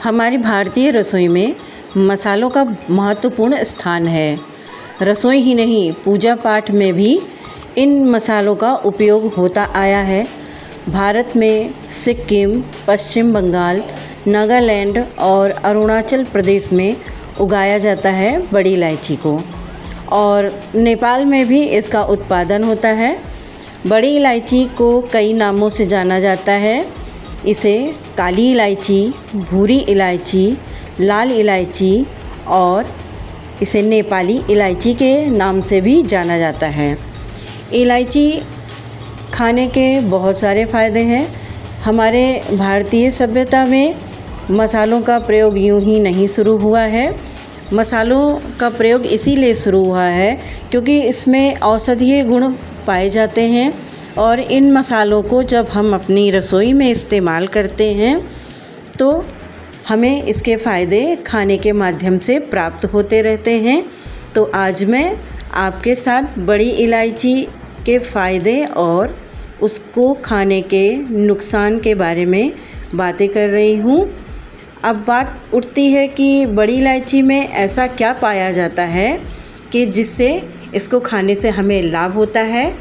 हमारी भारतीय रसोई में मसालों का महत्वपूर्ण स्थान है। रसोई ही नहीं, पूजा पाठ में भी इन मसालों का उपयोग होता आया है। भारत में सिक्किम, पश्चिम बंगाल, नागालैंड और अरुणाचल प्रदेश में उगाया जाता है बड़ी इलायची को, और नेपाल में भी इसका उत्पादन होता है। बड़ी इलायची को कई नामों से जाना जाता है। इसे काली इलायची, भूरी इलायची, लाल इलायची और इसे नेपाली इलायची के नाम से भी जाना जाता है। इलायची खाने के बहुत सारे फ़ायदे हैं। हमारे भारतीय सभ्यता में मसालों का प्रयोग यूं ही नहीं शुरू हुआ है। मसालों का प्रयोग इसीलिए शुरू हुआ है क्योंकि इसमें औषधीय गुण पाए जाते हैं, और इन मसालों को जब हम अपनी रसोई में इस्तेमाल करते हैं तो हमें इसके फ़ायदे खाने के माध्यम से प्राप्त होते रहते हैं। तो आज मैं आपके साथ बड़ी इलायची के फ़ायदे और उसको खाने के नुकसान के बारे में बातें कर रही हूँ। अब बात उठती है कि बड़ी इलायची में ऐसा क्या पाया जाता है कि जिससे इसको खाने से हमें लाभ होता है।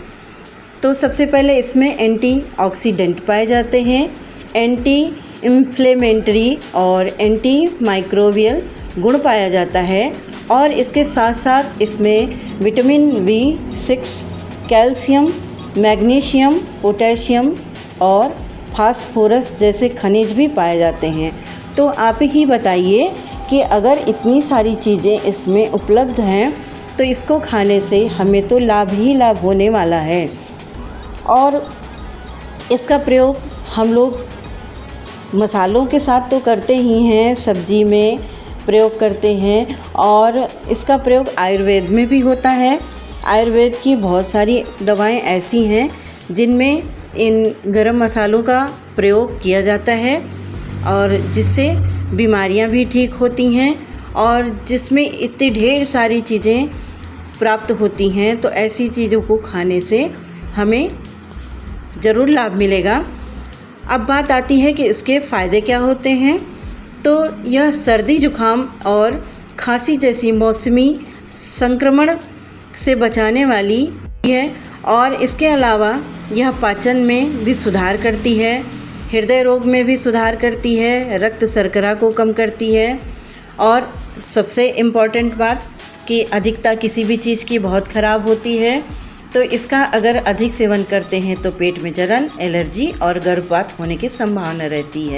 तो सबसे पहले इसमें एंटीऑक्सीडेंट पाए जाते हैं, एंटी इन्फ्लेमेटरी और एंटी माइक्रोबियल गुण पाया जाता है, और इसके साथ साथ इसमें vitamin B6, calcium, magnesium, potassium और फास्फोरस जैसे खनिज भी पाए जाते हैं। तो आप ही बताइए कि अगर इतनी सारी चीज़ें इसमें उपलब्ध हैं तो इसको खाने से हमें तो लाभ ही लाभ होने वाला है। और इसका प्रयोग हम लोग मसालों के साथ तो करते ही हैं, सब्जी में प्रयोग करते हैं, और इसका प्रयोग आयुर्वेद में भी होता है। आयुर्वेद की बहुत सारी दवाएं ऐसी हैं जिनमें इन गरम मसालों का प्रयोग किया जाता है, और जिससे बीमारियां भी ठीक होती हैं, और जिसमें इतनी ढेर सारी चीज़ें प्राप्त होती हैं। तो ऐसी चीज़ों को खाने से हमें ज़रूर लाभ मिलेगा। अब बात आती है कि इसके फ़ायदे क्या होते हैं। तो यह सर्दी जुखाम और खांसी जैसी मौसमी संक्रमण से बचाने वाली है, और इसके अलावा यह पाचन में भी सुधार करती है, हृदय रोग में भी सुधार करती है, रक्त शर्करा को कम करती है, और सबसे इम्पॉर्टेंट बात कि अधिकता किसी भी चीज़ की बहुत ख़राब होती है। तो इसका अगर अधिक सेवन करते हैं तो पेट में जलन, एलर्जी और गर्भपात होने की संभावना रहती है।